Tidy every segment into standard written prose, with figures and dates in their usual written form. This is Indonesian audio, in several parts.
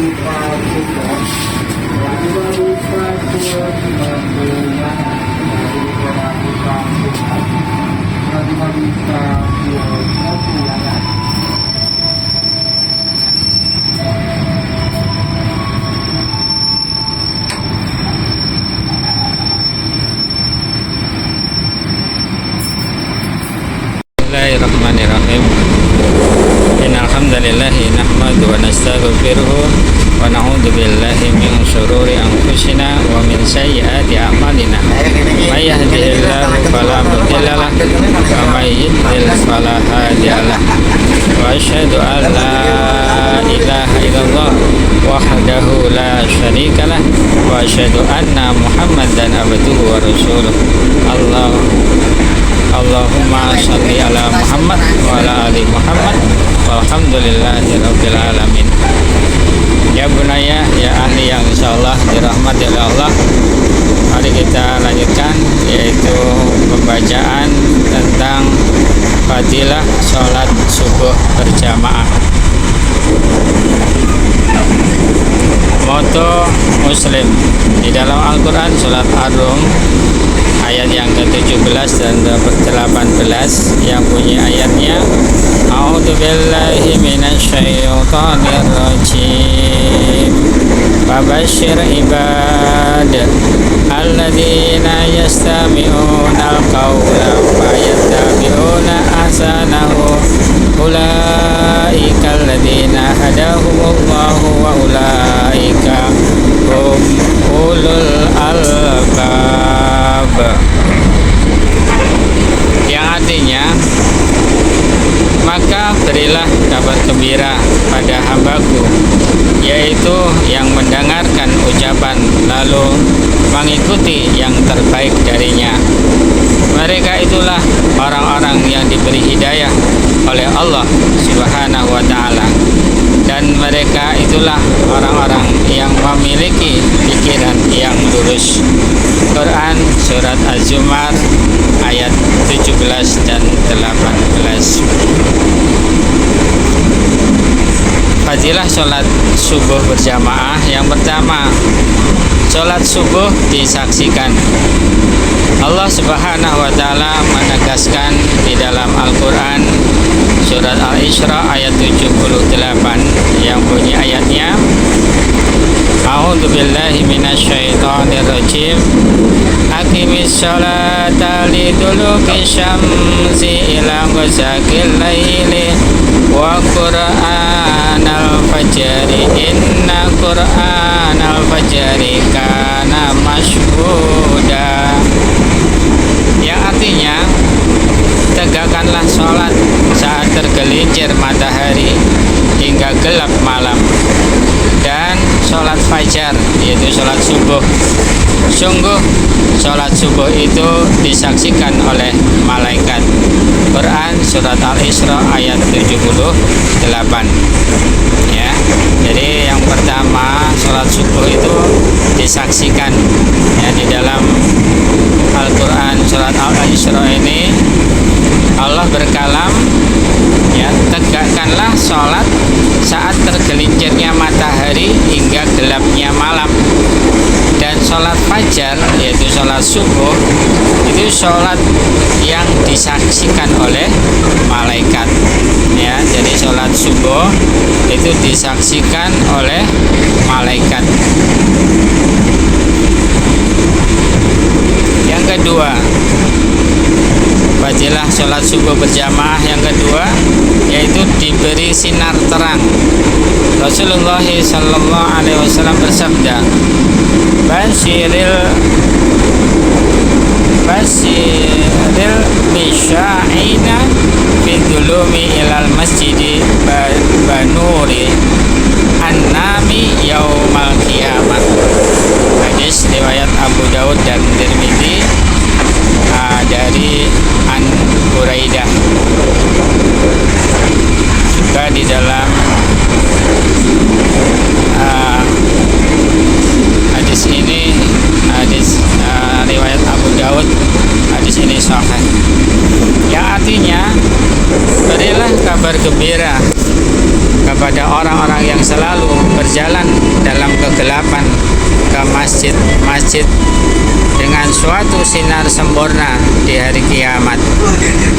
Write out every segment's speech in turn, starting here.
Bismillahirrahmanirrahim. Innal hamdalillahi nahmaduhu wa nastaghfiruhu wa na'udzu billahi min shururi anfusina wa min sayyiati a'malina. May yahdihillahu fala mudilla lahu wa may yudlil fala hadiya lahu. Wa asyhadu an la ilaha illallah wahdahu la syarika lah wa asyhadu anna Muhammadan abduhu wa rasuluh. Allahumma sholli ala Muhammad wa ala ali Muhammad walhamdulillahi rabbil alamin. Ya bunaya, ya ahli yang insyaallah dirahmati oleh Allah, mari kita lanjutkan, yaitu pembacaan tentang fadilah sholat subuh berjamaah. Moto Muslim di dalam Al-Quran surat Ar-Rum ayat yang ke-17 dan 18 yang bunyi ayatnya, A'udzubillahi minasyaitonir rajim. Fabashshir ibad alladzina yastami'una al-qawla fayattabi'una ahsanahu ulaika alladzina hadahumullahu wa ulaika hum ulul albab. Yang artinya, maka berilah kabar gembira pada hambaku, yaitu yang mendengarkan ucapan lalu mengikuti yang terbaik darinya. Mereka itulah orang-orang yang diberi hidayah oleh Allah Subhanahu wa ta'ala, dan mereka itulah orang-orang yang memiliki pikiran yang lurus. Quran surat Az-Zumar ayat 17 dan 18. Fadilah sholat subuh berjamaah. Yang pertama, sholat subuh disaksikan. Allah Subhanahu wa ta'ala menegaskan di dalam Al-Quran surat Al-Isra ayat 78 yang bunyi ayatnya, A'udzubillahi minasyaitonir rajim. Aqimis sholata liduluki syamsi ila ghasaqil laili wa qur'anal fajri inna qur'anal fajri kana mashhuda. Yang artinya, tegakkanlah sholat saat tergelincir matahari hingga gelap malam, dan sholat fajar, yaitu sholat subuh. Sungguh sholat subuh itu disaksikan oleh malaikat. Quran surat Al-Isra ayat 78. Ya, jadi yang pertama, sholat subuh itu disaksikan. Ya, di dalam Al-Quran surat Al-Isra ini Allah berkalam, ya, tegakkanlah sholat saat tergelincirnya matahari hingga gelapnya malam. Dan sholat fajar, yaitu sholat subuh, itu sholat yang disaksikan oleh malaikat. Ya, jadi sholat subuh itu disaksikan oleh malaikat. Yang kedua, fadilah sholat subuh berjamaah yang kedua, yaitu diberi sinar terang. Rasulullah sallallahu alaihi wasallam bersabda, Basiril misya'ina fidulumi ilal masjidi banuri annami yaumal qiyamah. Hadis riwayat Abu Daud dan Tirmidzi dari An Buraidah. Juga di dalam hadis ini, hadis riwayat Abu Daud, hadis ini sahih. Yang artinya, berilah kabar gembira kepada orang-orang yang selalu berjalan dalam kegelapan ke masjid-masjid dengan suatu sinar sempurna di hari kiamat.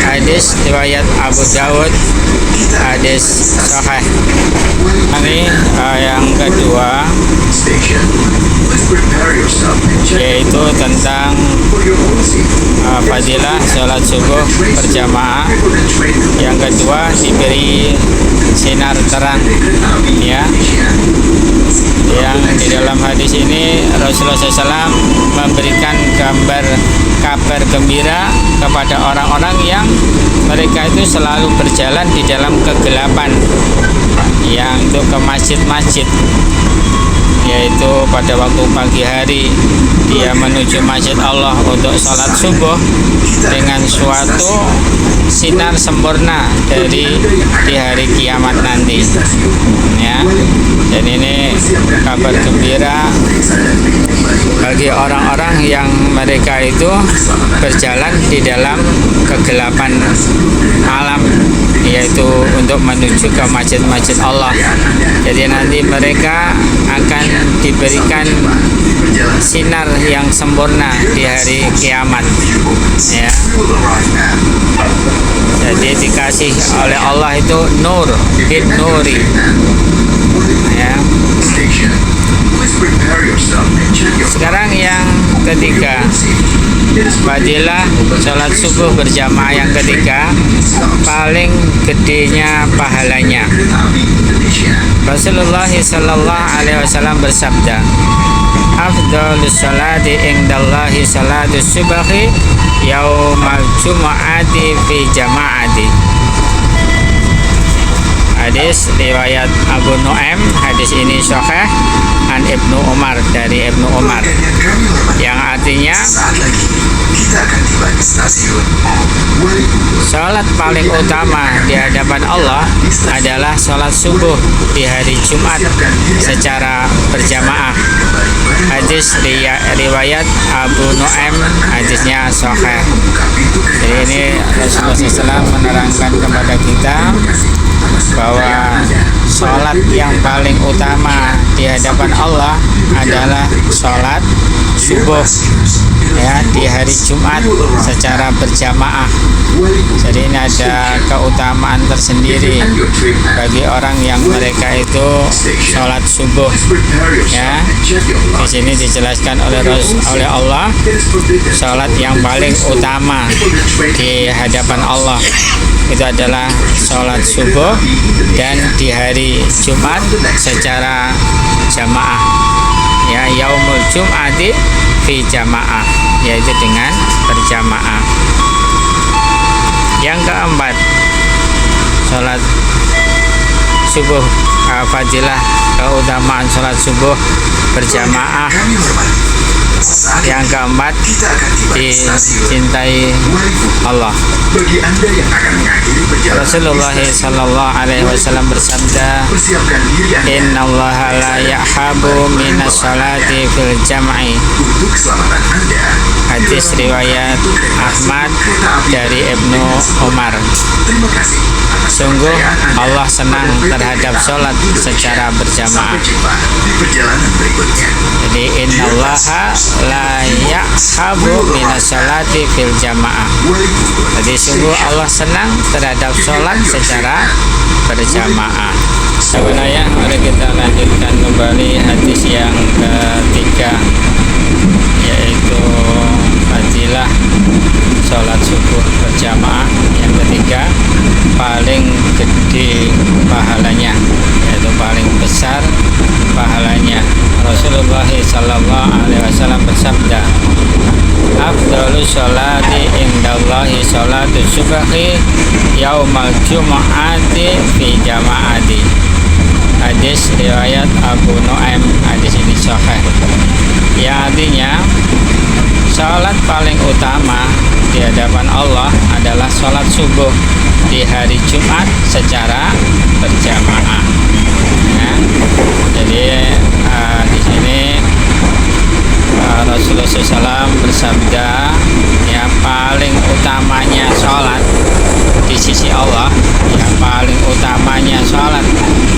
Hadis riwayat Abu Dawud, hadis sahih. Ini yang kedua, yaitu tentang fadilah sholat subuh berjamaah. Yang kedua, diberi sinar terang, ya. Yang di dalam hadis ini Rasulullah SAW memberikan kabar gembira kepada orang-orang yang mereka itu selalu berjalan di dalam kegelapan, yang itu ke masjid-masjid, yaitu pada waktu pagi hari dia menuju masjid Allah untuk sholat subuh dengan suatu sinar sempurna dari di hari kiamat nanti, ya. Dan ini kabar gembira bagi orang-orang yang mereka itu berjalan di dalam kegelapan malam, yaitu untuk menuju ke masjid-masjid Allah. Jadi nanti mereka akan diberikan sinar yang sempurna di hari kiamat, ya. Jadi dikasih oleh Allah itu nur, bin nuri, ya. Sekarang yang ketiga, fadilah sholat subuh berjamaah yang ketiga, paling gedenya pahalanya. Rasulullah sallallahu alaihi wasallam bersabda, afdhalus sholati indallahi sholatus subhi yaumal jumu'ati fi jama'ati. Hadis riwayat Abu Nu'aim, hadis ini sahih an Ibnu Umar, dari Ibnu Umar, yang artinya sholat paling utama di hadapan Allah adalah sholat subuh di hari Jumat secara berjamaah. Hadis riwayat Abu Nu'aim, hadisnya sahih. Jadi ini Rasulullah SAW menerangkan kepada kita bahwa sholat yang paling utama di hadapan Allah adalah sholat subuh, ya, di hari Jumat secara berjamaah. Jadi ini ada keutamaan tersendiri bagi orang yang mereka itu sholat subuh, ya. Di sini dijelaskan oleh Allah, sholat yang paling utama di hadapan Allah itu adalah sholat subuh dan di hari Jumat secara jamaah, ya, yaumul jum'ati fi jamaah, yaitu dengan berjamaah. Yang keempat, sholat subuh, fadilah keutamaan sholat subuh berjamaah. Yang keempat, dicintai Allah. Rasulullah sallallahu alaihi wasallam bersabda, innallaha la yahhabu minas salati fil jam'i. Hadis riwayat Ahmad dari Ibnu Umar. Sungguh Allah senang terhadap sholat secara berjamaah. Jadi innallaha la yahhabu minas salati fil jamaah. Jadi sungguh Allah senang terhadap sholat secara berjamaah. Sebenarnya mari kita lanjutkan kembali hadis yang ketiga, yaitu fadilah sholat subuh berjamaah yang ketiga, paling gede pahalanya, yaitu paling besar pahalanya. Rasulullah sallallahu alaihi wasallam bersabda, afdhalus sholati indallahi sholatus subhi yaumal jumu'ati fi jama'ati. Hadis riwayat Abu Nu'aim, hadis ini sahih. Yang artinya sholat paling utama di hadapan Allah adalah sholat subuh di hari Jumat secara berjamaah, ya. Jadi di sini Rasulullah SAW bersabda, ya, paling utamanya sholat di sisi Allah, ya, paling utamanya sholat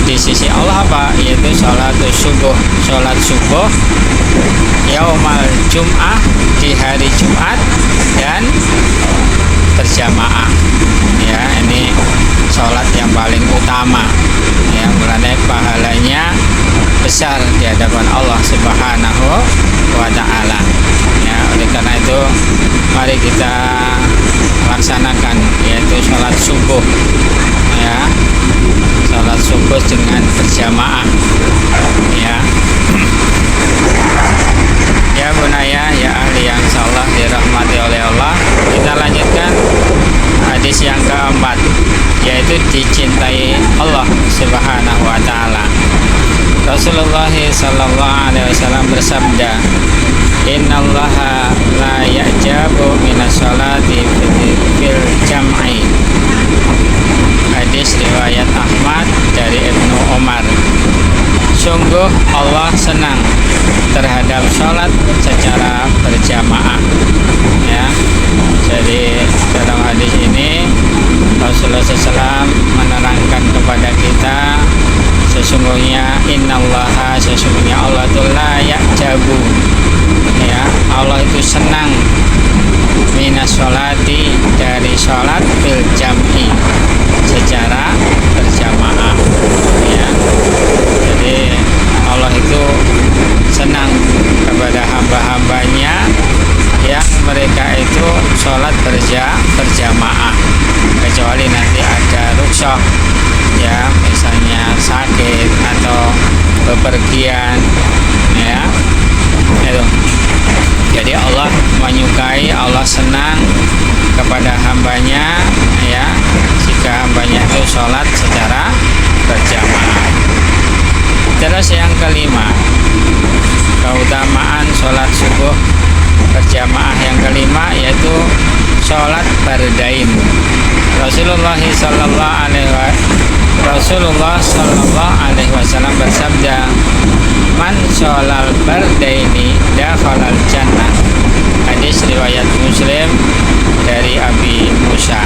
di sisi Allah apa? Yaitu sholat subuh yaumal jum'ah, di hari Jumat, dan berjamaah. Ya, ini sholat yang paling utama. Ya, mulanya pahalanya besar di hadapan Allah Subhanahu wa Ta'ala. Ya, oleh karena itu mari kita laksanakan, yaitu sholat subuh. Ya, sholat subuh dengan berjamaah. Ya, ya bunaya, ya ahli yang insyaallah dirahmati oleh Allah. Kita lanjutkan hadis yang keempat, yaitu dicintai Allah Subhanahu wa Ta'ala. Rasulullah sallallahu alaihi wasallam bersabda, innallaha la ya'jabu minas sholati fil jam'i. Hadis riwayat Ahmad dari Ibnu Umar. Sungguh Allah senang terhadap sholat secara berjamaah. Ya, jadi dalam hadis ini Rasulullah SAW menerangkan kepada kita, sesungguhnya innallaha, sesungguhnya Allah itu la ya'jabu. Ya, Allah itu senang minas sholati, dari sholat bil jam'i, secara berjamaah. Ya, jadi Allah itu senang kepada hamba-hambanya yang mereka itu sholat berjamaah, kecuali nanti ada rukhsah, ya, misalnya sakit atau bepergian. Ya, itu. Jadi Allah menyukai, Allah senang kepada hambanya, ya, jika hambanya itu sholat secara berjamaah. Terus yang kelima, keutamaan sholat subuh berjamaah yang kelima, yaitu sholat bardain. Rasulullah sallallahu alaihi wasallam bersabda, man sholal bardaini dakhalal jannah. Hadis riwayat Muslim dari Abi Musa.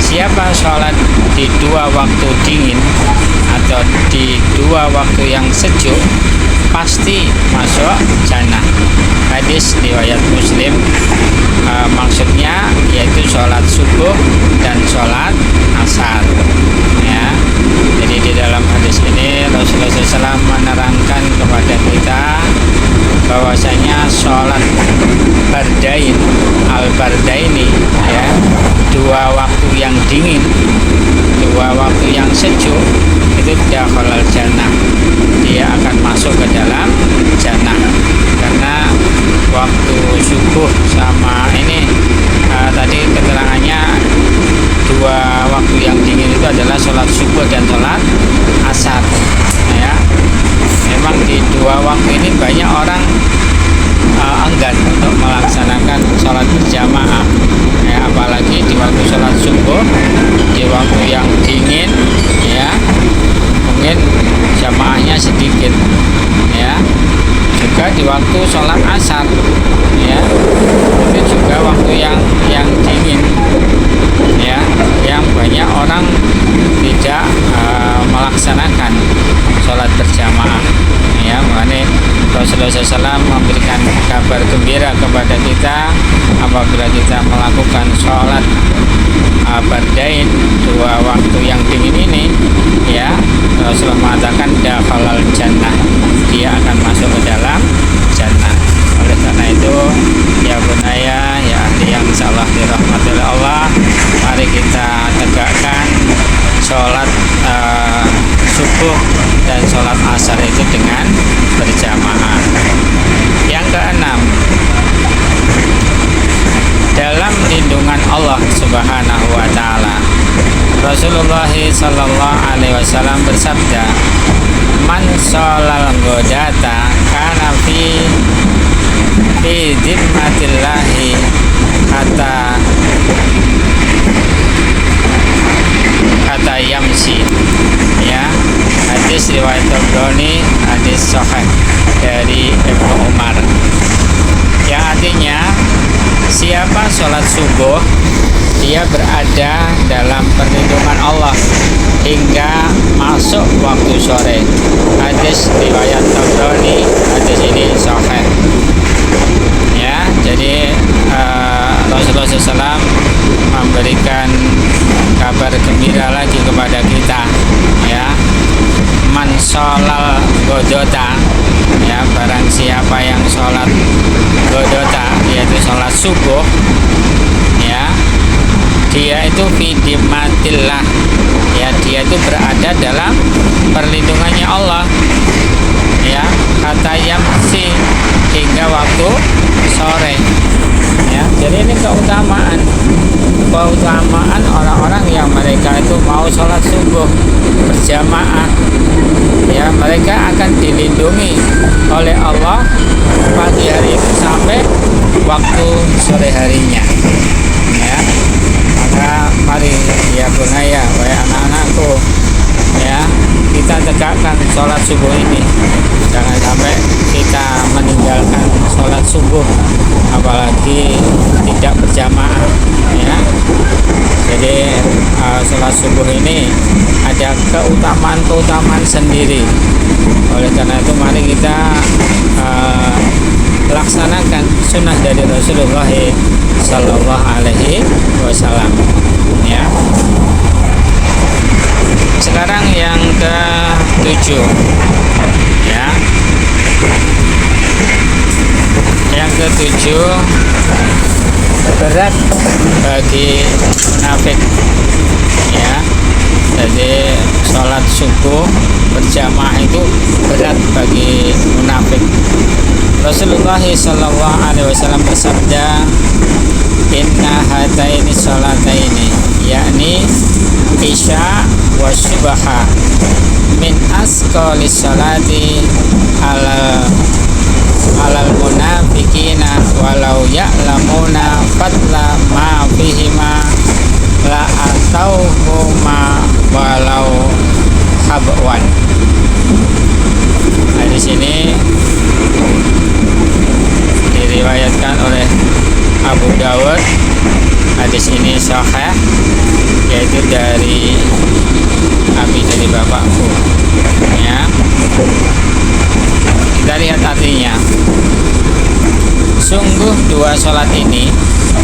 Siapa sholat di dua waktu dingin atau di dua waktu yang sejuk, pasti masuk jannah. Hadis riwayat Muslim. Maksudnya yaitu sholat subuh dan sholat asar. Ya, jadi di dalam hadis ini Rasulullah SAW menerangkan kepada kita bahwasanya sholat bardain, al-bardaini, ya, dua waktu yang dingin, dua waktu yang sejuk, itu dakhalal jannah, dia akan masuk ke dalam jannah. Karena waktu subuh sama ini tadi keterangannya dua waktu yang dingin itu adalah sholat subuh dan sholat asar. Ya, memang di dua waktu ini banyak orang enggan untuk melaksanakan sholat berjamaah. Ya, apalagi di waktu sholat subuh, di waktu yang dingin, ya, mungkin jamaahnya sedikit. Ya, juga di waktu sholat asar, ya, itu juga waktu yang dingin, ya, yang banyak orang tidak melaksanakan sholat berjamaah. Ya, makanya Rasulullah SAW memberikan kabar gembira kepada kita apabila kita melakukan sholat bardain, dua waktu yang dingin ini, ya, Rasulullah mengatakan dakhalal jannah, dia akan masuk ke dalam jannah. Oleh karena itu, ya bunaya, ya ahli yang insyaallah dirahmati oleh Allah, mari kita tegakkan sholat subuh dan sholat asar itu dengan berjamaah. Yang keenam, dalam lindungan Allah Subhanahu wa Ta'ala, Rasulullah sallallahu alaihi wasallam bersabda, man sholal ghodata kana fi dhimmatillahi kata yamsi. Ya, hadis riwayat Tabrani, hadis sahih dari Ibnu Umar, yang artinya siapa sholat subuh, dia berada dalam perlindungan Allah hingga masuk waktu sore. Hadis riwayat Tabrani, hadis ini sahih. Ya, jadi Rasulullah SAW memberikan kabar gembira lagi kepada kita, ya. Man sholal godota, ya, barang siapa yang sholat godota, yaitu sholat subuh, ya, dia itu fidimatillah, ya, dia itu berada dalam perlindungannya Allah, ya, kata yamsi, hingga waktu sore, ya. Jadi ini keutamaan orang-orang yang mereka itu mau sholat subuh berjamaah, ya, mereka akan dilindungi oleh Allah pagi hari itu sampai waktu sore harinya, ya. Maka mari ya bunaya, wahai anak-anakku, ya, kita tegakkan sholat subuh ini. Jangan sampai kita meninggalkan sholat subuh, apalagi tidak berjamaah, ya. Jadi sholat subuh ini ada keutamaan sendiri. Oleh karena itu mari kita laksanakan sunnah dari Rasulullah Sallallahu Alaihi Wasallam, ya. Sekarang yang ke-7, ya. Yang ke-7, berat bagi munafik, ya. Jadi sholat subuh berjamaah itu berat bagi munafik. Rasulullah Sallallahu Alaihi Wasallam bersabda, inna hataini sholataini, yakni isya wa subaha, min asqalis sholati alal munafikina walau ya'lamuna fadla ma fihima la atauhuma walau habwan. Nah, di sini diriwayatkan oleh Abu Dawud. Hadis ini sahih, yaitu dari dari bapakku, ya. Kita lihat artinya. Sungguh dua sholat ini,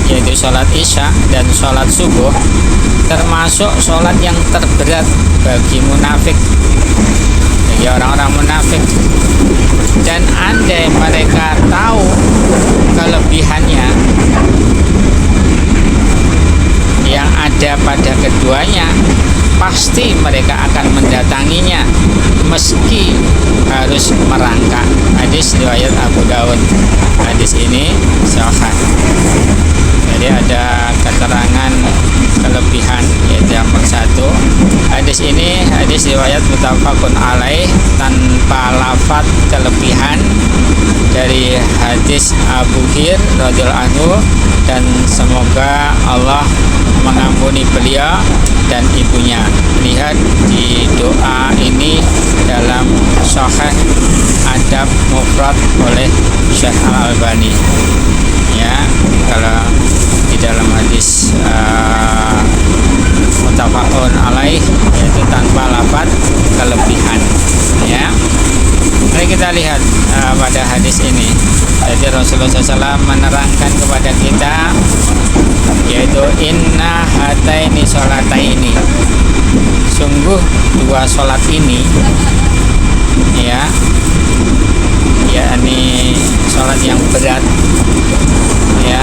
yaitu sholat isya dan sholat subuh, termasuk sholat yang terberat bagi munafik, bagi orang-orang munafik. Dan andai mereka tahu kelebihannya yang ada pada keduanya, pasti mereka akan mendatanginya meski harus merangkak. Hadis riwayat Abu Dawud. Hadis ini sahih. Jadi ada keterangan kelebihan, yaitu yang satu. Hadis ini hadis riwayat muttafaqun alaih tanpa lafaz kelebihan dari hadis Abu Hir radhiyallahu anhu, dan semoga Allah mengampuni beliau dan ibunya. Lihat di doa ini dalam Sahih Adab Mufrad oleh Syekh Al-Albani, ya. Kalau di dalam hadis muttafaqun alaih, yaitu tanpa lafaz kelebihan, ya. Mari kita lihat pada hadis ini. Jadi Rasulullah SAW menerangkan kepada kita, yaitu inna hataini sholataini, sungguh dua sholat ini, ya, yakni sholat yang berat, ya,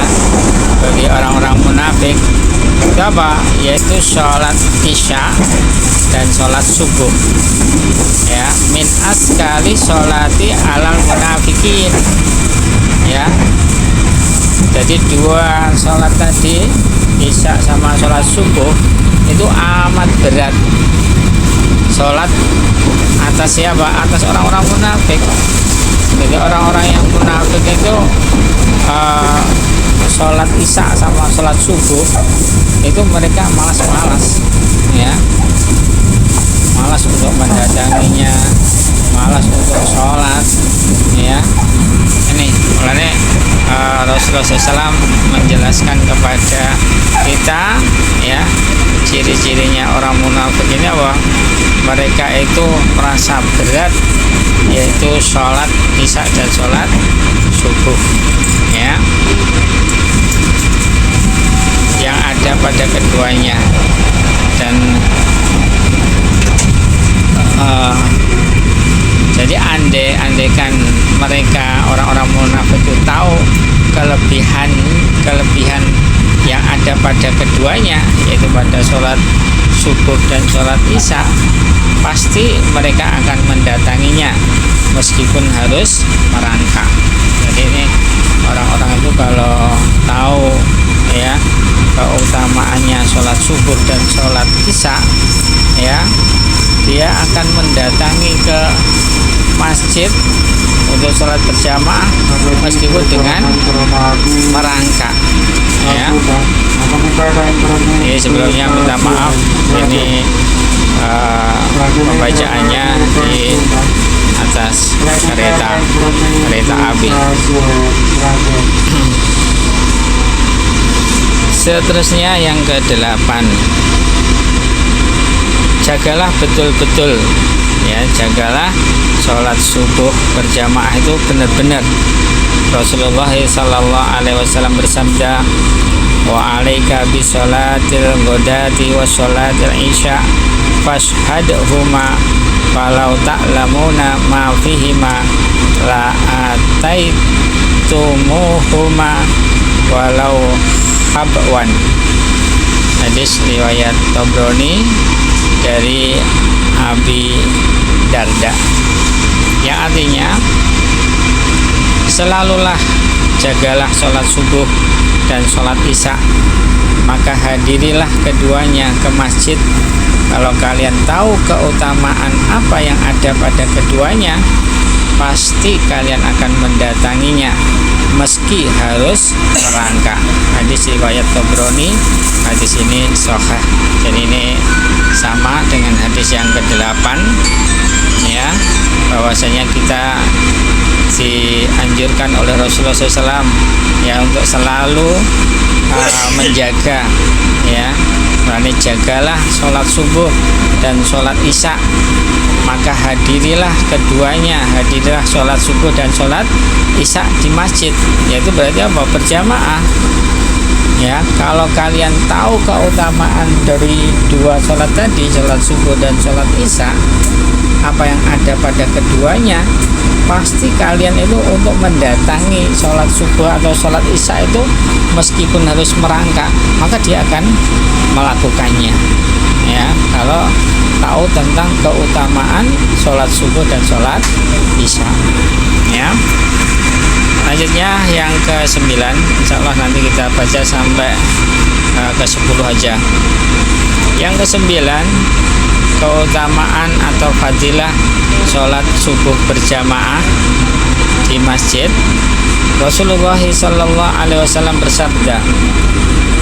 bagi orang-orang munafik. Apa? Yaitu sholat isya dan sholat subuh, ya, min askali sholati alal munafikin, ya. Jadi dua sholat tadi, isya sama sholat subuh, itu amat berat. Sholat atas siapa? Atas orang-orang munafik. Jadi orang-orang yang munafik itu sholat isya sama sholat subuh itu mereka malas-malas, ya, malas untuk mendatanginya, malas untuk sholat, ya. Ini mulanya Rasulullah SAW menjelaskan kepada kita ya, ciri-cirinya orang munafik ini apa? Mereka itu merasa berat, yaitu sholat isya dan sholat subuh ya, yang ada pada keduanya. Dan jadi andaikan mereka orang-orang munafik itu tahu kelebihan yang ada pada keduanya, yaitu pada sholat subuh dan sholat isya, pasti mereka akan mendatanginya meskipun harus merangkak. Jadi ini orang-orang itu kalau tahu ya keutamaannya sholat subuh dan sholat isya ya, dia akan mendatangi ke masjid untuk sholat berjamaah meskipun dengan merangkak ya. Ini sebelumnya minta maaf, ini pembacaannya di atas kereta api. Seterusnya yang ke-8, jagalah betul-betul ya, jagalah sholat subuh berjamaah itu benar-benar. Rasulullah SAW bersabda, wa alaika bi sholatil ghodati wa sholatil isya fashhadhuma walau ta'lamuna ma fihima la ataitumuhuma walau habwan. Hadis riwayat Tabrani dari Abi Darda, yang artinya selalulah jagalah sholat subuh dan sholat isya, maka hadirilah keduanya ke masjid. Kalau kalian tahu keutamaan apa yang ada pada keduanya, pasti kalian akan mendatanginya meski harus merangkak. Hadis riwayat Tabrani, hadis ini sahih. Dan ini sama dengan hadis yang ke-8 ya, bahwasanya kita dianjurkan oleh Rasulullah SAW ya untuk selalu menjaga ya, berani jagalah sholat subuh dan sholat isya, maka hadirilah keduanya, hadirilah sholat subuh dan sholat isya di masjid, yaitu berarti apa? Berjamaah ya. Kalau kalian tahu keutamaan dari dua sholat tadi, sholat subuh dan sholat isya, apa yang ada pada keduanya, pasti kalian itu untuk mendatangi sholat subuh atau sholat isya itu meskipun harus merangkak, maka dia akan melakukannya ya, kalau tahu tentang keutamaan sholat subuh dan sholat isya ya. Selanjutnya yang ke-9, insya Allah nanti kita baca sampai ke-10 aja. Yang ke-9, keutamaan atau fadilah sholat subuh berjamaah di masjid. Rasulullah SAW bersabda,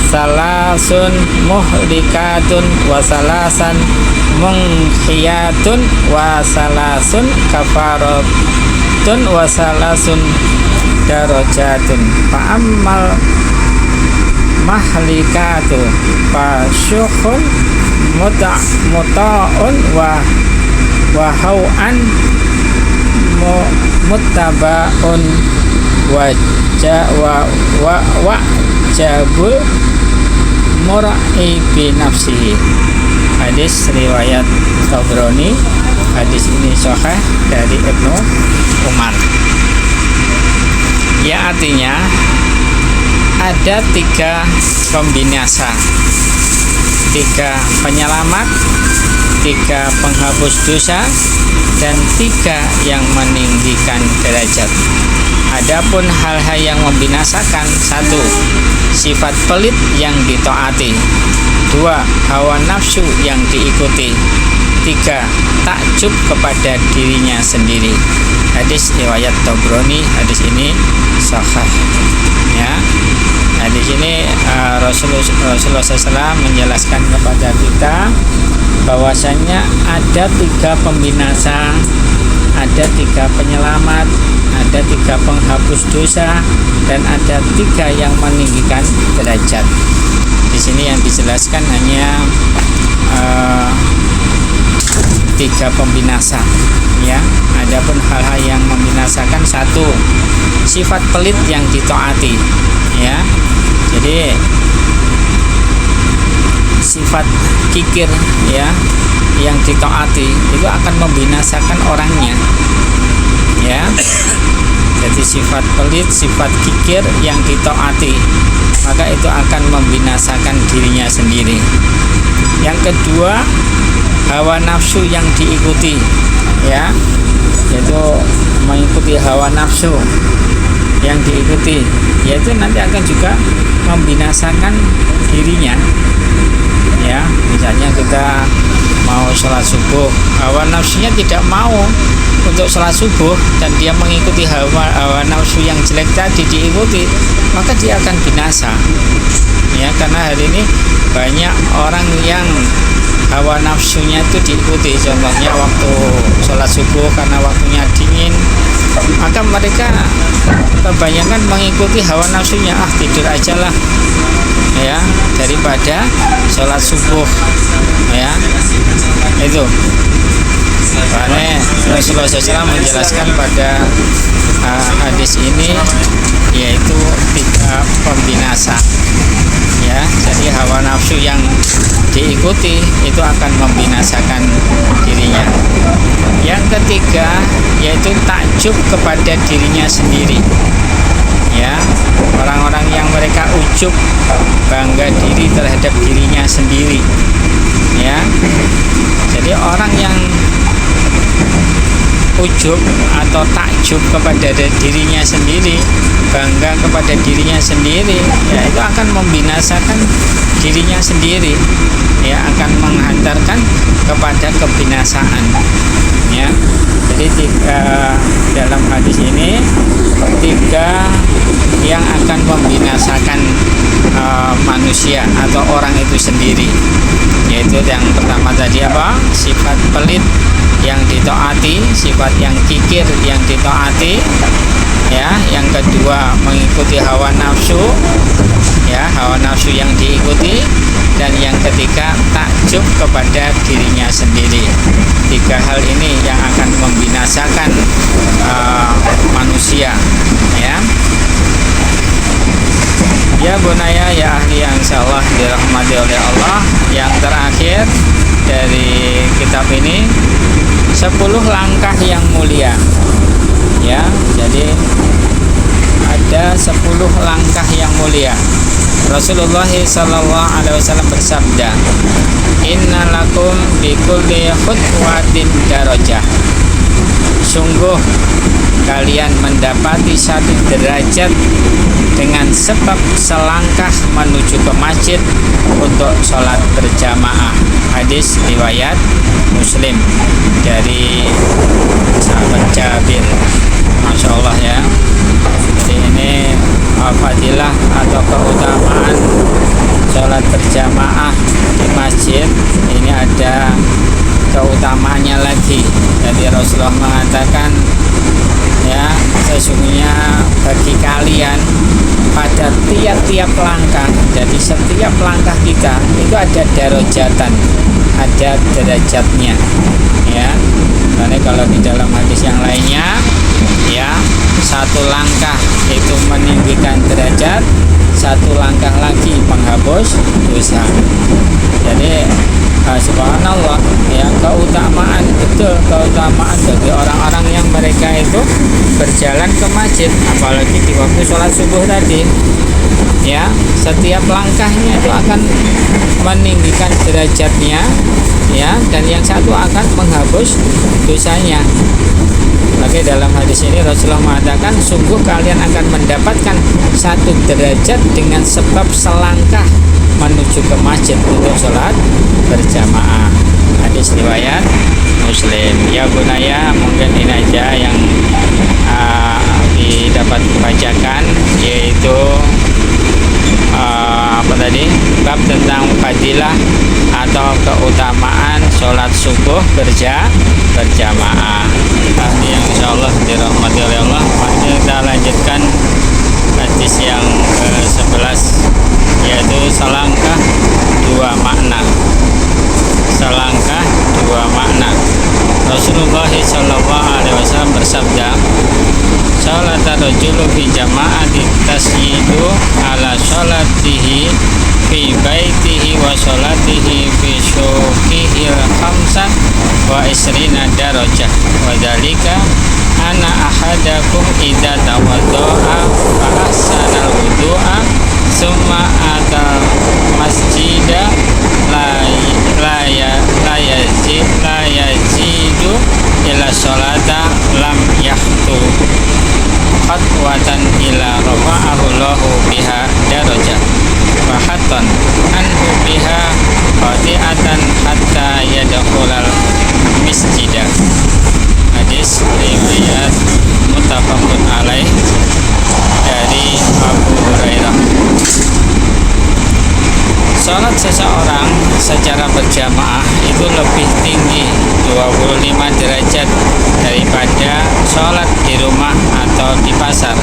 salasun muhlikatun wa salasan munkhiyatun wa salasun kafaratun wa salasun darajatun fa'ammal mahlikatu fasyukhun muta'un wa hau'an muttaba'un wa jabul mur'i bi nafsihi. Hadis riwayat Tabrani, hadis ini sahih dari Ibnu Umar. Ya, artinya ada 3 pembinasa, 3 penyelamat, 3 penghapus dosa, dan 3 yang meninggikan derajat. Adapun hal-hal yang membinasakan: 1. Sifat pelit yang ditaati. 2. Hawa nafsu yang diikuti. 3. Takjub kepada dirinya sendiri. Hadis riwayat Tabrani, hadis ini sahih ya. Nah, di sini Rasulullah SAW menjelaskan kepada kita bahwasanya ada 3 pembinasa, ada ada 3 penyelamat, ada 3 penghapus dosa, dan ada 3 yang meninggikan derajat. Di sini yang dijelaskan hanya 3 pembinasa, ya. Adapun hal-hal yang membinasakan, 1, sifat pelit yang ditaati, ya. Jadi sifat kikir, ya, yang ditaati itu akan membinasakan orangnya, ya. Jadi sifat pelit, sifat kikir yang ditaati, maka itu akan membinasakan dirinya sendiri. Yang kedua, hawa nafsu yang diikuti, ya, yaitu mengikuti hawa nafsu yang diikuti, yaitu nanti akan juga membinasakan dirinya, ya. Misalnya kita mau sholat subuh, hawa nafsunya tidak mau untuk sholat subuh, dan dia mengikuti hawa nafsu yang jelek tadi diikuti, maka dia akan binasa, ya. Karena hari ini banyak orang yang hawa nafsunya itu diikuti. Contohnya waktu sholat subuh, karena waktunya dingin, maka mereka kebanyakan mengikuti hawa nafsunya, tidur aja lah, ya, daripada sholat subuh, ya. Itu karena Rasulullah SAW menjelaskan pada hadis ini, yaitu 3 pembinasa, ya. Jadi hawa nafsu yang diikuti itu akan membinasakan dirinya. Yang ketiga, yaitu takjub kepada dirinya sendiri, ya. Orang-orang yang mereka ujub, bangga diri terhadap dirinya sendiri, ya. Jadi orang yang ujub atau takjub kepada dirinya sendiri, bangga kepada dirinya sendiri, ya, itu akan membinasakan dirinya sendiri, ya, akan menghantarkan kepada kebinasaan, ya. Jadi dalam hadis ini 3 yang akan membinasakan manusia atau orang itu sendiri, yaitu yang pertama tadi apa? Sifat pelit yang ditaati, sifat yang kikir yang ditaati, ya. Yang kedua, mengikuti hawa nafsu, ya, hawa nafsu yang diikuti. Dan yang ketiga, takjub kepada dirinya sendiri. 3 hal ini yang akan membinasakan manusia, ya. Ya bunaya, ya ahli yang insyaallah dirahmati oleh Allah. Yang terakhir dari kitab ini, 10 langkah yang mulia, ya. Jadi ada 10 langkah yang mulia. Rasulullah SAW bersabda, innalakum bikulli khutwatin darajah. Sungguh kalian mendapati 1 derajat dengan sebab selangkah menuju ke masjid untuk sholat berjamaah. Hadis riwayat Muslim dari sahabat Jabir. Masya Allah, ya. Jadi ini fadilah atau keutamaan sholat berjamaah di masjid. Ini ada keutamaannya lagi. Jadi Rasulullah mengatakan, ya, sesungguhnya bagi kalian pada tiap-tiap langkah, jadi setiap langkah kita itu ada darajatan, ada derajatnya, ya. Karena kalau di dalam hadis yang lainnya, ya, 1 langkah itu meninggikan derajat, 1 langkah lagi menghapus dosa. Jadi subhanallah, ya, keutamaan, betul keutamaan bagi orang-orang yang mereka itu berjalan ke masjid, apalagi di waktu sholat subuh tadi, ya. Setiap langkahnya itu akan meninggikan derajatnya, ya, dan yang satu akan menghapus dosanya. Maka dalam hadis ini Rasulullah mengatakan, sungguh kalian akan mendapatkan 1 derajat dengan sebab selangkah menuju ke masjid untuk sholat berjamaah. Hadis riwayat Muslim. Ya bunaya, mungkin ini aja yang didapat bacakan, yaitu apa tadi, bab tentang fadilah atau keutamaan sholat subuh berjamaah. Yang rajulu fi jama'ati tasyidu ala sholatihi fi baitihi wa sholatihi fi syuqihil khamsah wa isrina darajah wa dalika ana ahadakum idza tawaddo'a fa ahsanal wudu'a summa atal masjida la yazidu ila sholata lam yahtu khatwatan ila rafa'ahu lahu biha darajah wa haton anhu biha qati'atan hatta yadkhulal masjidah. Hadis riwayat muttafaqun alaih dari Abu Hurairah. Salat seseorang secara berjamaah itu lebih tinggi 25 derajat daripada salat di rumah atau di pasar.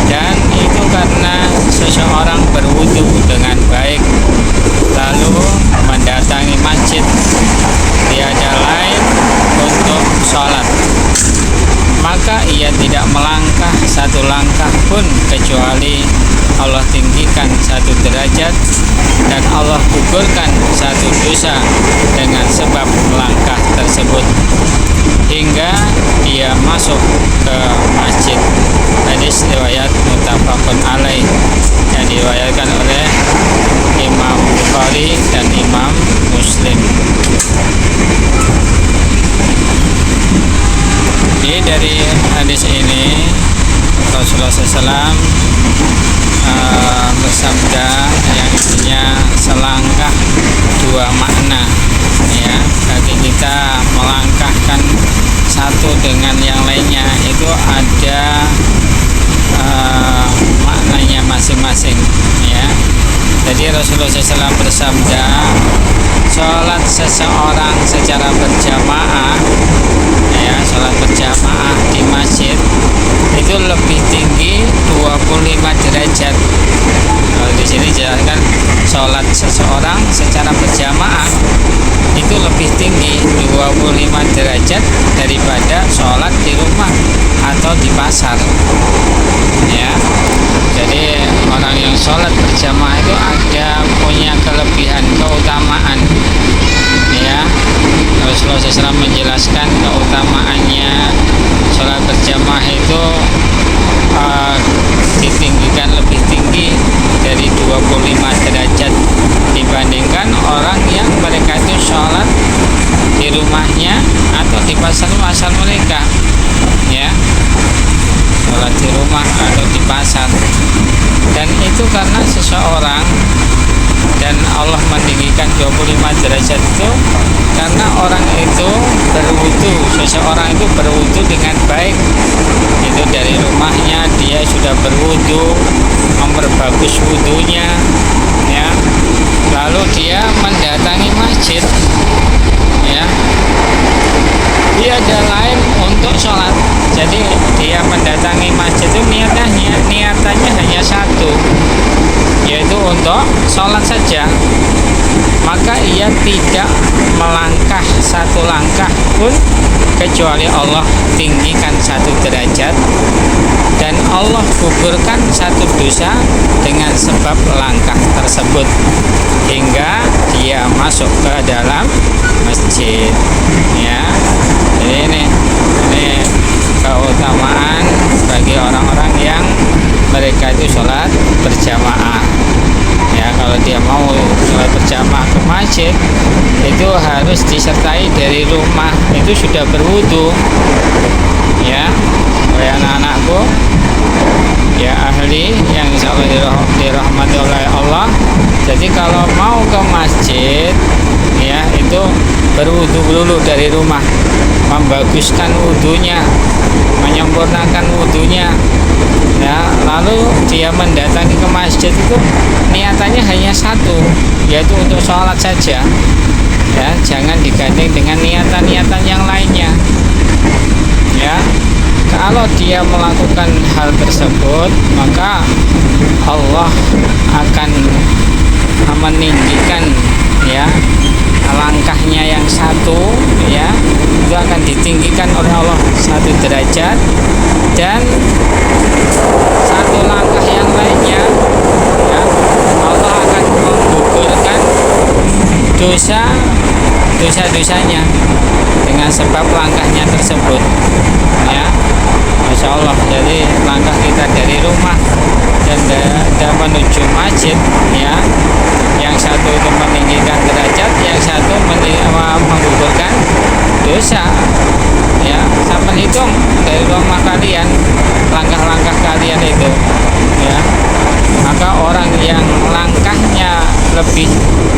Dan itu karena seseorang berwudu dengan baik lalu mendatangi masjid, tiada lain untuk sholat, maka ia tidak melangkah satu langkah pun kecuali Allah tinggikan satu derajat dan Allah gugurkan satu dosa dengan sebab melangkah tersebut hingga dia masuk ke masjid. Hadis riwayat muttafaqun alaih yang diriwayatkan oleh Imam Bukhari dan Imam Muslim. Jadi dari hadis ini Rasulullah SAW bersabda yang isinya selangkah dua makna, ya, bagi kita melangkahkan satu dengan yang lainnya itu ada maknanya masing-masing, ya. Jadi Rasulullah SAW bersabda, sholat seseorang secara berjamaah, ya, sholat berjamaah di masjid itu lebih tinggi 25 derajat. Kalau di sini jelaskan sholat seseorang secara berjamaah itu lebih tinggi 25 derajat daripada sholat di rumah atau di pasar, ya. Jadi orang yang sholat berjamaah itu ada punya kelebihan, keutamaan, ya. Rasulullah SAW menjelaskan keutamaannya sholat berjamaah itu ditinggikan lebih tinggi dari 25 derajat dibandingkan orang yang mereka itu sholat di rumahnya atau di pasar-pasar mereka, ya, sholat di rumah atau di pasar. Dan itu karena seseorang, dan Allah meninggikan 25 derajat itu karena orang itu berwudu, seseorang itu berwudu dengan baik. Itu dari rumahnya dia sudah berwudu, memperbagus wudunya, ya. Lalu dia mendatangi masjid, ya. Dia ada lain untuk sholat. Jadi dia mendatangi masjid itu niatannya hanya satu, yaitu untuk sholat saja. Maka ia tidak melangkah satu langkah pun kecuali Allah tinggikan satu derajat dan Allah gugurkan satu dosa dengan sebab langkah tersebut hingga dia masuk ke dalam masjid, ya. Jadi ini keutamaan bagi orang-orang yang mereka itu sholat berjamaah, ya. Kalau dia mau sholat berjamaah ke masjid itu harus disertai dari rumah itu sudah berwudu, ya. Oleh anak-anakku, ya, ahli yang insya Allah dirahmati oleh Allah. Jadi kalau mau ke masjid, ya, itu berwudu dulu dari rumah, membaguskan wudunya, menyempurnakan wudunya, ya. Lalu dia mendatangi ke masjid itu niatannya hanya satu, yaitu untuk sholat saja, ya. Jangan digandeng dengan niatan-niatan yang lainnya, ya. Kalau dia melakukan hal tersebut, maka Allah akan meninggikan, ya, langkahnya yang satu, ya, itu akan ditinggikan oleh Allah satu derajat dan dosa-dosanya dengan sebab langkahnya tersebut, ya. Masya Allah. Jadi langkah kita dari rumah dan menuju masjid, ya, yang satu itu meninggikan derajat, yang satu menggugurkan dosa, ya. Sampai hitung dari rumah kalian, langkah-langkah kalian itu, ya. Maka orang yang langkahnya lebih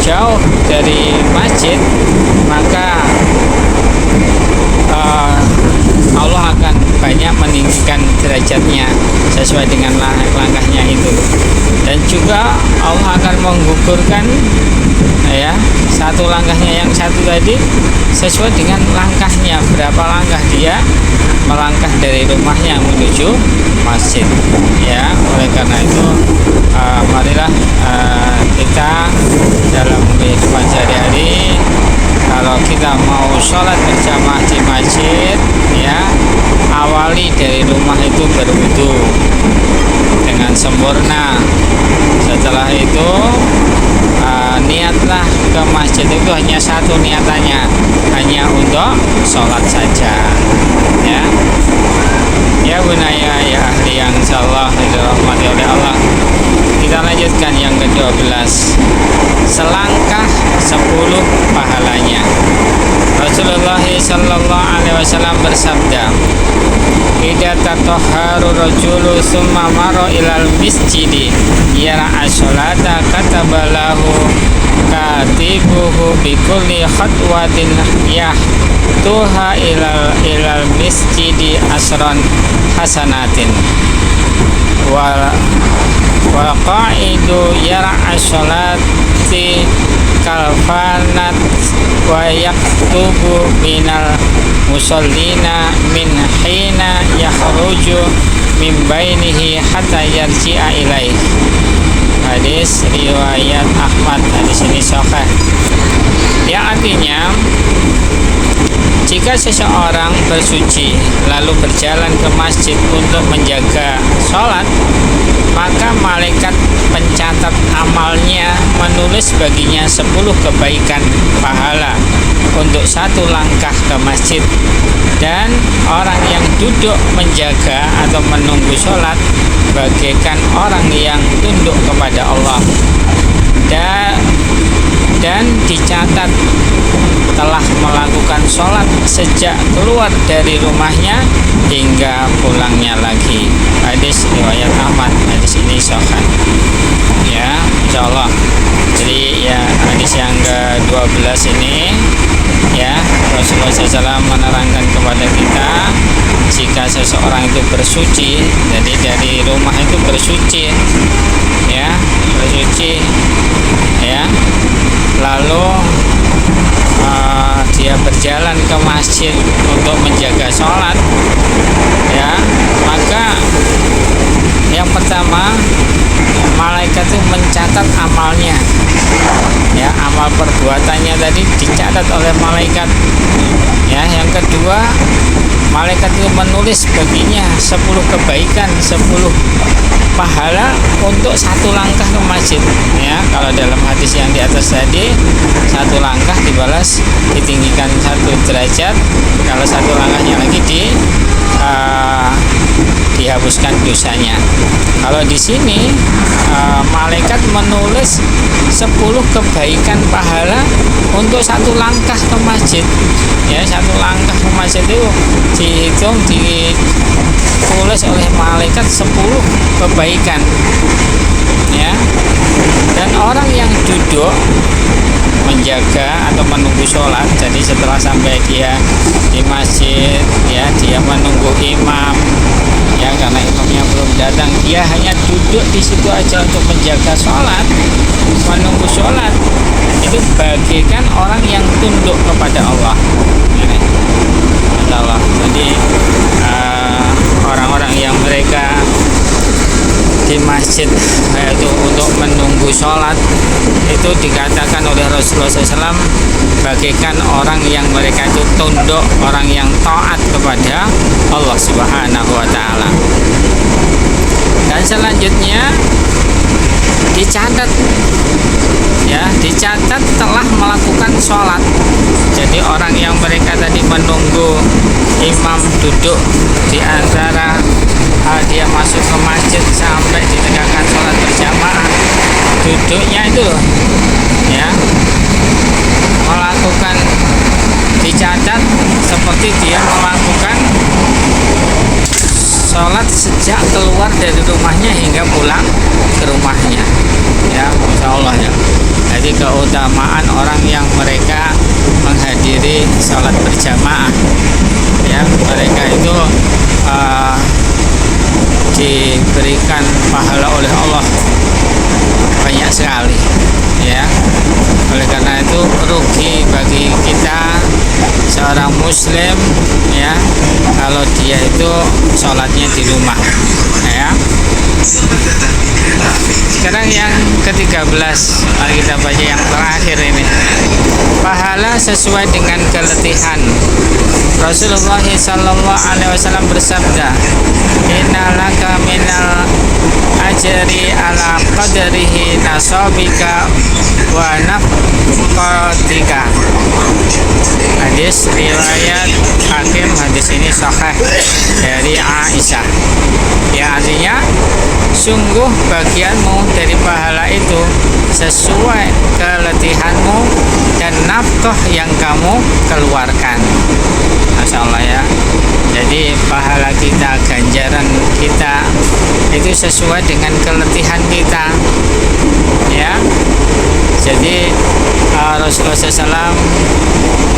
jauh dari masjid, maka Allah akan banyak meninggikan derajatnya sesuai dengan langkahnya itu. Dan juga Allah akan menggugurkan, ya, satu langkahnya yang satu tadi sesuai dengan langkahnya, berapa langkah dia melangkah dari rumahnya menuju masjid, ya. Oleh karena itu marilah kita dalam kehidupan sehari-hari, kalau kita mau sholat berjamaah di masjid, ya, awali dari rumah itu berwudu dengan sempurna. Setelah itu niatlah ke masjid itu hanya satu niatannya, hanya untuk sholat saja, ya. Ya bunaya, ya ahli yang insyaallah dirahmati oleh Allah. Kita lanjutkan yang ke-12, selangkah 10 pahalanya. Rasulullah sallallahu alaihi wasallam bersabda, "Idza tatahharu rajulu summa mara ilal masjidi yara as-salata katabalahu katibuhu bi kulli khatwatin tuha ilal masjidi asran hasanatin wal qa'idu yara as-salati kalfanat wa yaktubu minal musallina min hina yakhruju min bainihi hatta yarji'a ilaih." Hadis riwayat Ahmad. Hadis ini sahih. Yang artinya, jika seseorang bersuci lalu berjalan ke masjid untuk menjaga sholat, maka malaikat pencatat amalnya menulis baginya 10 kebaikan pahala untuk satu langkah ke masjid. Dan orang yang duduk menjaga atau menunggu sholat bagaikan orang yang tunduk kepada Allah, dan dicatat telah melakukan sholat sejak keluar dari rumahnya hingga pulangnya lagi. Hadis riwayat Ahmad. Hadis ini sahih, ya, insyaallah. Jadi ya, hadis yang ke-12 ini, ya, Rasulullah SAW menerangkan kepada kita, jika seseorang itu bersuci, jadi dari rumah itu bersuci, ya, bersuci, ya, lalu dia berjalan ke masjid untuk menjaga sholat, ya, maka yang pertama, malaikat itu mencatat amalnya, ya, amal perbuatannya tadi dicatat oleh malaikat, ya. Yang kedua, malaikat itu menulis baginya 10 kebaikan, 10 pahala untuk satu langkah ke masjid, ya. Kalau dalam hadis yang di atas tadi, satu langkah dibalas ditinggikan 1 derajat, kalau satu langkahnya lagi dihapuskan dosanya. Kalau di sini malaikat menulis 10 kebaikan pahala untuk satu langkah ke masjid, ya. Satu langkah ke masjid itu dihitung, ditulis oleh malaikat 10 kebaikan, ya. Dan orang yang duduk menjaga atau menunggu sholat, jadi setelah sampai dia di masjid, ya, dia menunggu imam, ya, karena imamnya belum datang, dia hanya duduk di situ aja untuk menjaga sholat, menunggu sholat, itu bagikan orang yang tunduk kepada Allah, ya. Allah. Jadi orang-orang yang mereka di masjid yaitu untuk menunggu sholat, itu dikatakan oleh Rasulullah SAW bagaikan orang yang mereka itu tunduk, orang yang taat kepada Allah Subhanahu wa Ta'ala. Dan selanjutnya dicatat, ya, dicatat telah melakukan sholat. Jadi orang yang mereka tadi menunggu imam duduk di antara dia masuk ke masjid sampai ditegakkan sholat berjamaah, duduknya itu loh, ya, melakukan, dicatat seperti dia melakukan sholat sejak keluar dari rumahnya hingga pulang ke rumahnya, ya, Masya Allah ya. Jadi keutamaan orang yang mereka menghadiri sholat berjamaah, ya, mereka itu diberikan pahala oleh Allah banyak sekali, ya. Oleh karena itu rugi bagi kita seorang muslim, ya, kalau dia itu sholatnya di rumah, ya. Sekarang yang ke-13, mari kita baca yang terakhir ini. Pahala sesuai dengan keletihan. Rasulullah SAW bersabda, innalaka minal ajri ala qadrihi nasabika wa nafqatika. Hadis riwayat Hakim, hadis ini sahih dari Aisyah. Ya, artinya sungguh bagianmu dari pahala itu sesuai keletihanmu dan nafkah yang kamu keluarkan. Masya Allah ya. Jadi pahala kita, ganjaran kita itu sesuai dengan keletihan kita, ya. Jadi Rasulullah SAW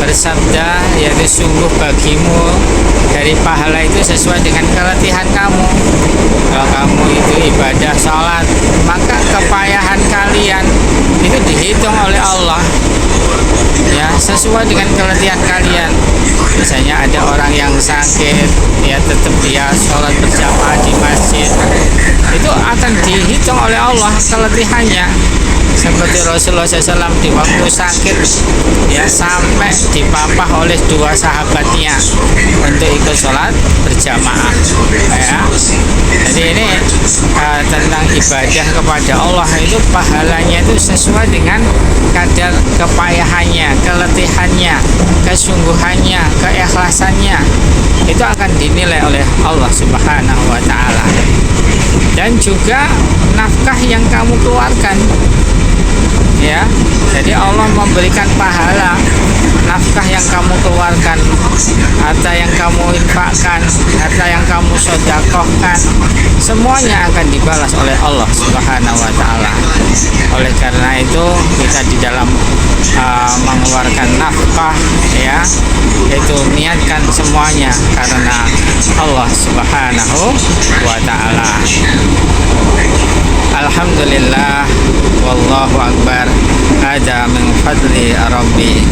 bersabda, yaitu sungguh bagimu dari pahala itu sesuai dengan keletihan kamu. Kalau kamu itu ibadah sholat, maka kepayahan kalian itu dihitung oleh Allah, ya, sesuai dengan keletihan kalian. Misalnya ada orang yang sakit, ya, tetap dia sholat berjamaah di masjid, itu akan dihitung oleh Allah keletihannya. Seperti Rasulullah SAW di waktu sakit, ya, sampai dipapah oleh dua sahabatnya untuk ikut sholat berjamaah, ya. Jadi ini tentang ibadah kepada Allah itu pahalanya itu sesuai dengan kadar kepayahannya, keletihannya, kesungguhannya, keikhlasannya. Itu akan dinilai oleh Allah Subhanahu wa Ta'ala. Dan juga nafkah yang kamu keluarkan, ya. Jadi Allah memberikan pahala nafkah yang kamu keluarkan, harta yang kamu infakkan, harta yang kamu sedekahkan, semuanya akan dibalas oleh Allah Subhanahu wa Ta'ala. Oleh karena itu kita di dalam mengeluarkan nafkah, ya, itu niatkan semuanya karena Allah Subhanahu wa Ta'ala. Alhamdulillah, wallahu akbar, ada min fadli Rabbi.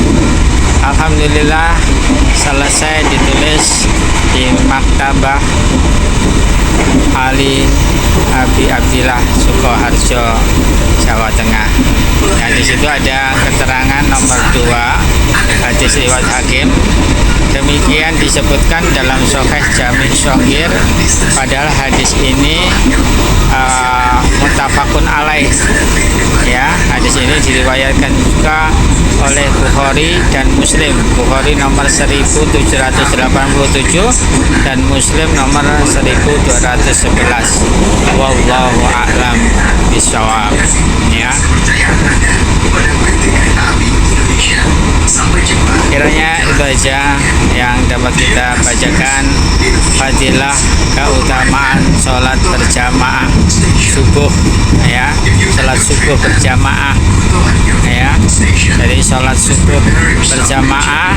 Alhamdulillah selesai ditulis di Maktabah Ali Abi Abdillah Sukoharjo, Jawa Tengah. Nah, di situ ada keterangan nomor 2 hadis riwayat Hakim. Demikian disebutkan dalam Sahih Jami' Shaghir, padahal hadis ini muttafaqun alaih, ya. Hadis ini diriwayatkan juga oleh Bukhari dan Muslim. Bukhari nomor 1787 dan Muslim nomor 1211. Wallahu a'lam bishawab, ya. Kiranya itu aja yang dapat kita bacakan, fadilah keutamaan sholat berjamaah subuh, ya, sholat subuh berjamaah, ya. Jadi sholat subuh berjamaah,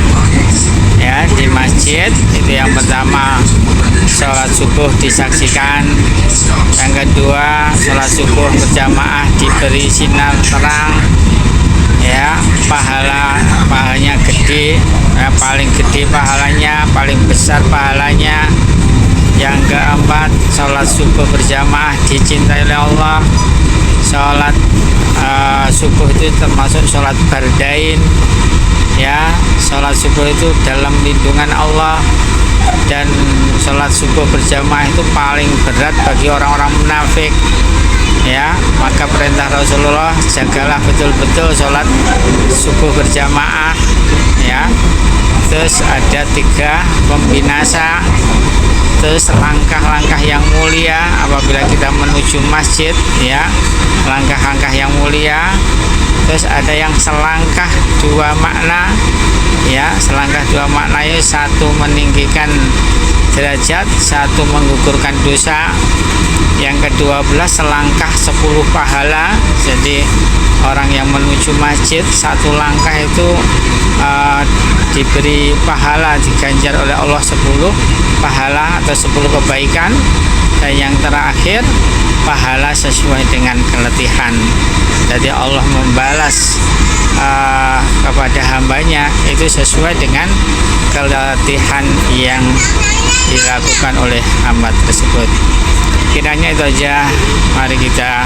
ya, di masjid itu yang pertama, sholat subuh disaksikan. Yang kedua, sholat subuh berjamaah diberi sinar terang, ya, pahalanya gede, ya, paling gede pahalanya, paling besar pahalanya. Yang keempat, sholat subuh berjamaah dicintai oleh Allah. Sholat subuh itu termasuk sholat bardain, ya. Sholat subuh itu dalam lindungan Allah, dan sholat subuh berjamaah itu paling berat bagi orang-orang munafik, ya. Maka perintah Rasulullah, jagalah betul-betul sholat subuh berjamaah, ya. Terus ada 3 pembinasa. Terus langkah-langkah yang mulia apabila kita menuju masjid, ya, langkah-langkah yang mulia. Terus ada yang selangkah 2 makna, ya, selangkah 2 makna itu 1 meninggikan derajat, 1 menggugurkan dosa. Yang ke-12 selangkah 10 pahala. Jadi orang yang menuju masjid 1 langkah itu diberi pahala, diganjar oleh Allah 10 pahala atau 10 kebaikan. Dan yang terakhir pahala sesuai dengan keletihan. Jadi Allah membalas kepada hambanya itu sesuai dengan keletihan yang dilakukan oleh hamba tersebut. Kiranya itu aja. Mari kita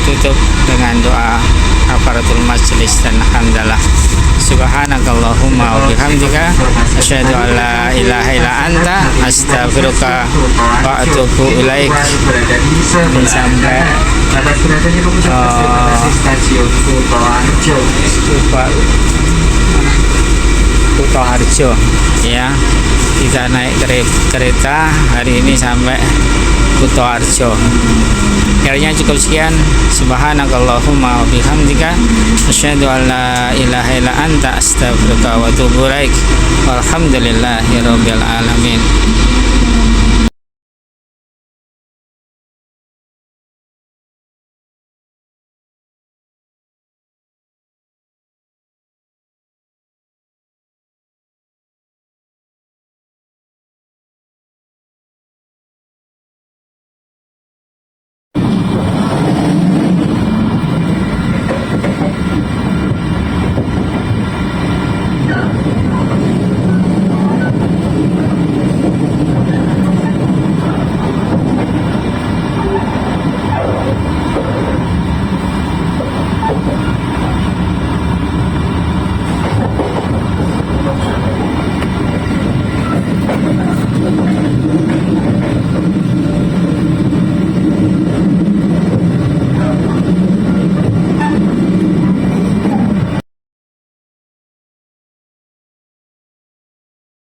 tutup dengan doa kafaratul majelis dan hamdalah. Subhanakallahumma wa bihamdika asyhadu an la ilaha illa anta astaghfiruka wa atubu ilaik. Sampai Kutoharjo, ya. Kita naik kereta hari ini sampai Kutoharjo. Kiranya cukup sekian. Subhanakallahumma wa bihamdika asyhadu an la ilaha illa anta astaghfiruka wa atubu ilaik. Walhamdulillahirabbil alamin.